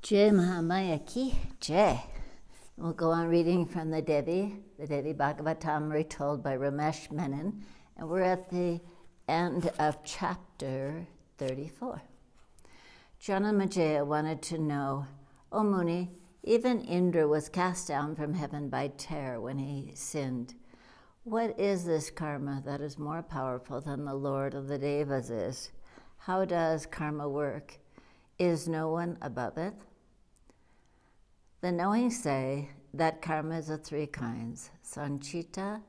Jhana Magia ki jai. We'll go on reading from the Devi Bhagavatam Retold by Ramesh Menon, and we're at the end of chapter 34. Jhana Magia wanted to know, O Muni, even Indra was cast down from heaven by terror when he sinned. What is this karma that is more powerful than the Lord of the Devas is? How does karma work? Is no one above it? The knowing say that karma is of three kinds, sanchita,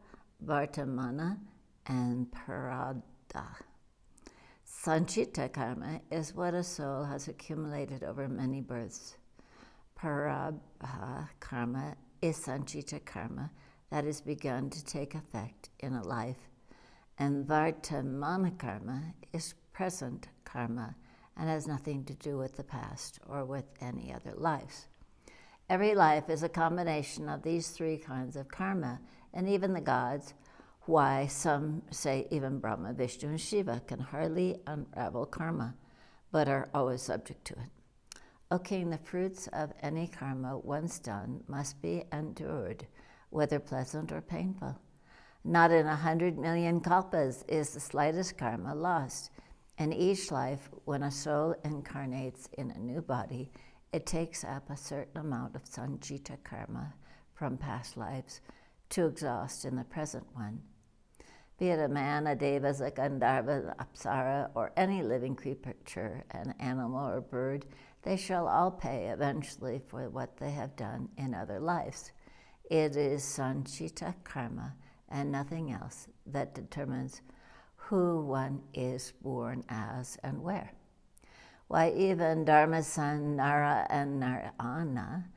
vartamana, and prarabdha. Sanchita karma is what a soul has accumulated over many births. Prarabdha karma is sanchita karma that has begun to take effect in a life. And vartamana karma is present karma and has nothing to do with the past or with any other lives. Every life is a combination of these three kinds of karma, and even the gods, why some say even Brahma, Vishnu, and Shiva can hardly unravel karma, but are always subject to it. O king, the fruits of any karma once done must be endured, whether pleasant or painful. Not in 100 million kalpas is the slightest karma lost. In each life, when a soul incarnates in a new body, it takes up a certain amount of sanchita karma from past lives to exhaust in the present one. Be it a man, a devas, a gandharva, an apsara, or any living creature, an animal or bird, they shall all pay eventually for what they have done in other lives. It is sanchita karma and nothing else that determines who one is born as and where. Why, even Dharma's son Nara and Narayana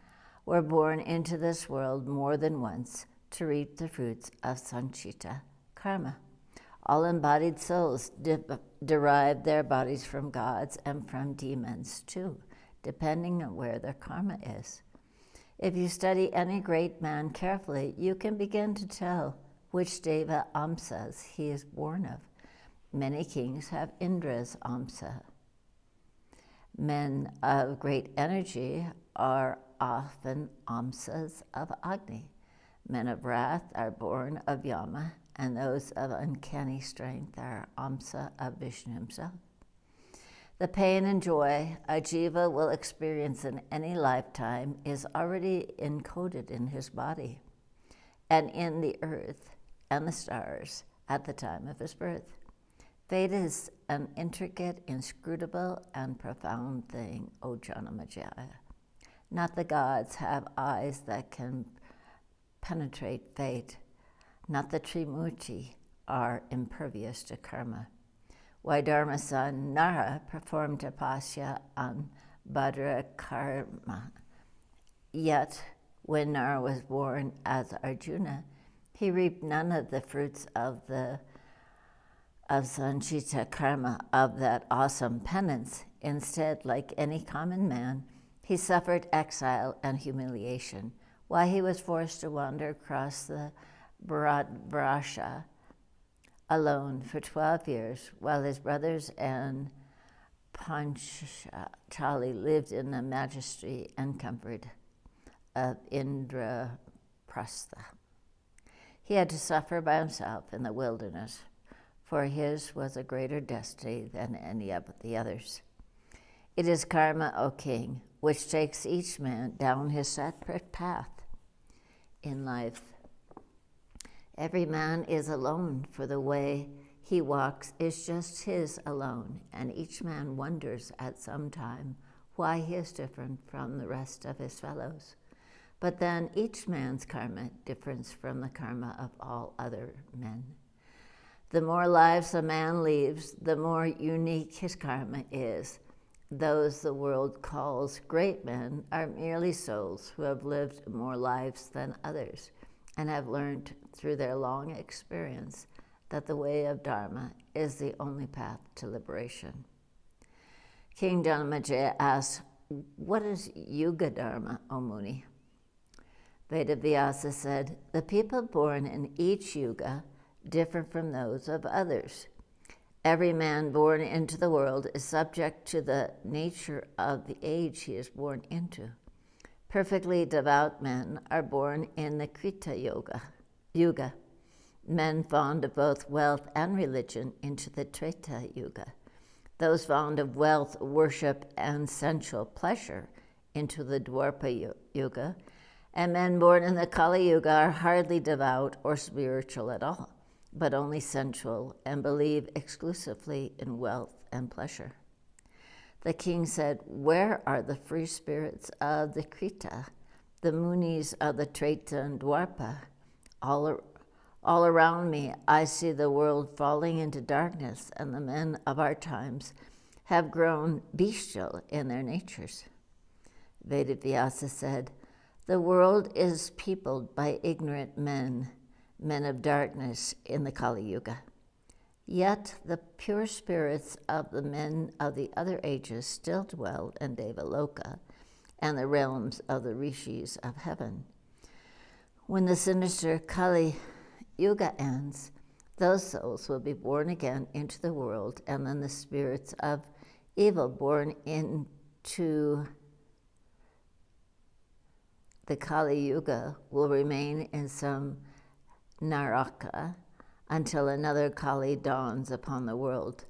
were born into this world more than once to reap the fruits of sanchita karma. All embodied souls derive their bodies from gods and from demons too, depending on where their karma is. If you study any great man carefully, you can begin to tell which deva amsas he is born of. Many kings have Indra's amsa. Men of great energy are often amsas of Agni. Men of wrath are born of Yama, and those of uncanny strength are amsa of Vishnu himself. The pain and joy a jiva will experience in any lifetime is already encoded in his body and in the earth and the stars at the time of his birth. Fate is an intricate, inscrutable, and profound thing, O Jhana Magia. Not the gods have eyes that can penetrate fate. Not the Trimurti are impervious to karma. Why Dharma's son Nara performed tapasya on Bhadra karma. Yet, when Nara was born as Arjuna, he reaped none of the fruits of sanchita karma, of that awesome penance. Instead, like any common man, he suffered exile and humiliation. Why he was forced to wander across the Bharatvarsha alone for 12 years, while his brothers and Panchali lived in the majesty and comfort of Indraprastha. He had to suffer by himself in the wilderness, for his was a greater destiny than any of the others. It is karma, O king, which takes each man down his separate path in life. Every man is alone, for the way he walks is just his alone, and each man wonders at some time why he is different from the rest of his fellows. But then each man's karma differs from the karma of all other men. The more lives a man leads, the more unique his karma is. Those the world calls great men are merely souls who have lived more lives than others and have learned through their long experience that the way of Dharma is the only path to liberation. King Jhana Magia asks, what is Yuga Dharma, O Muni? Vedavyasa said, the people born in each yuga differ from those of others. Every man born into the world is subject to the nature of the age he is born into. Perfectly devout men are born in the Krita Yuga. Men fond of both wealth and religion into the Treta Yuga. Those fond of wealth, worship, and sensual pleasure into the Dwapara Yuga. And men born in the Kali Yuga are hardly devout or spiritual at all, but only sensual and believe exclusively in wealth and pleasure. The king said, "Where are the free spirits of the Krita, the Munis of the Treta and Dwapara? All around me, I see the world falling into darkness, and the men of our times have grown bestial in their natures." Vedavyasa said, "The world is peopled by ignorant men, men of darkness in the Kali Yuga. Yet the pure spirits of the men of the other ages still dwell in Devaloka and the realms of the rishis of heaven. When the sinister Kali Yuga ends, those souls will be born again into the world, and then the spirits of evil born into the Kali Yuga will remain in some Naraka until another Kali dawns upon the world.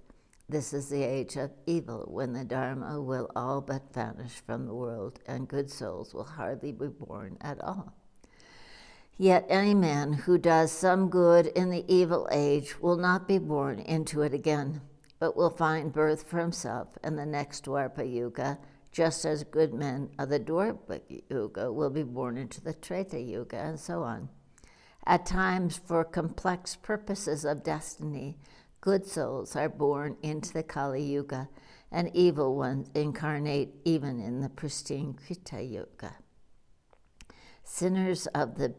This is the age of evil, when the Dharma will all but vanish from the world, and good souls will hardly be born at all. Yet any man who does some good in the evil age will not be born into it again, but will find birth for himself in the next Dwapara Yuga, just as good men of the Dwapara Yuga will be born into the Treta Yuga, and so on. At times, for complex purposes of destiny, good souls are born into the Kali Yuga, and evil ones incarnate even in the pristine Krita Yuga. Sinners of the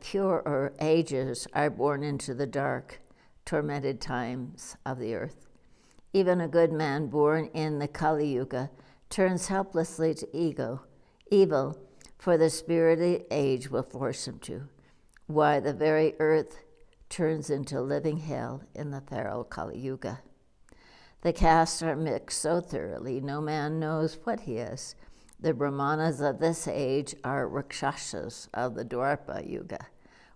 purer ages are born into the dark, tormented times of the earth. Even a good man born in the Kali Yuga turns helplessly to evil, for the spirited age will force him to. Why, the very earth turns into living hell in the feral Kali Yuga. The castes are mixed so thoroughly no man knows what he is. The Brahmanas of this age are Rakshasas of the Dwapara Yuga.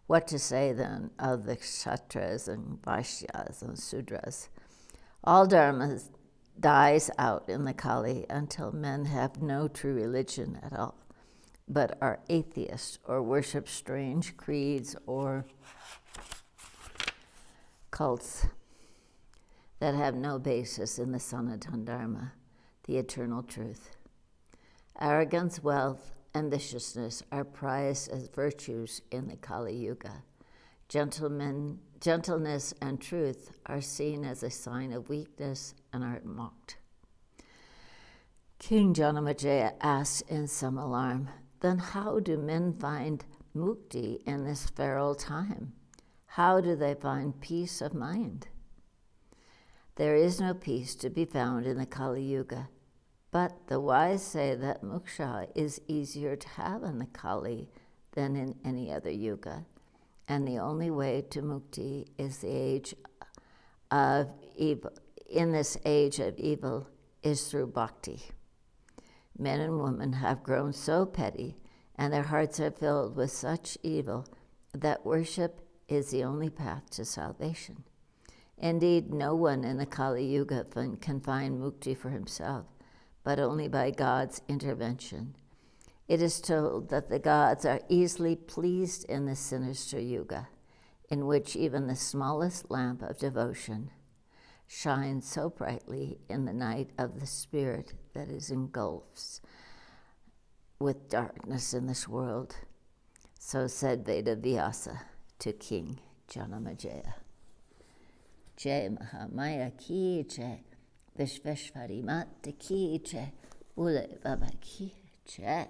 What to say then of the Kshatras and Vaishyas and Sudras? All dharma dies out in the Kali until men have no true religion at all, but are atheists or worship strange creeds or cults that have no basis in the Sanatana Dharma, the eternal truth. Arrogance, wealth, and viciousness are prized as virtues in the Kali Yuga. Gentleness and truth are seen as a sign of weakness and are mocked. King Jhana Magia asked in some alarm, "Then how do men find mukti in this feral time? How do they find peace of mind?" There is no peace to be found in the Kali Yuga, but the wise say that moksha is easier to have in the Kali than in any other yuga, and the only way to mukti is the age of evil. In this age of evil is through bhakti. Men and women have grown so petty, and their hearts are filled with such evil, that worship is the only path to salvation. Indeed, no one in the Kali Yuga can find mukti for himself, but only by God's intervention. It is told that the gods are easily pleased in the sinister yuga, in which even the smallest lamp of devotion shines so brightly in the night of the spirit that is engulfed with darkness in this world. So said Vedavyasa to King Jhana Magia. Jai Mahamaya ki jai, Vishveshwari Mata ki jai, Ule Baba ki jai.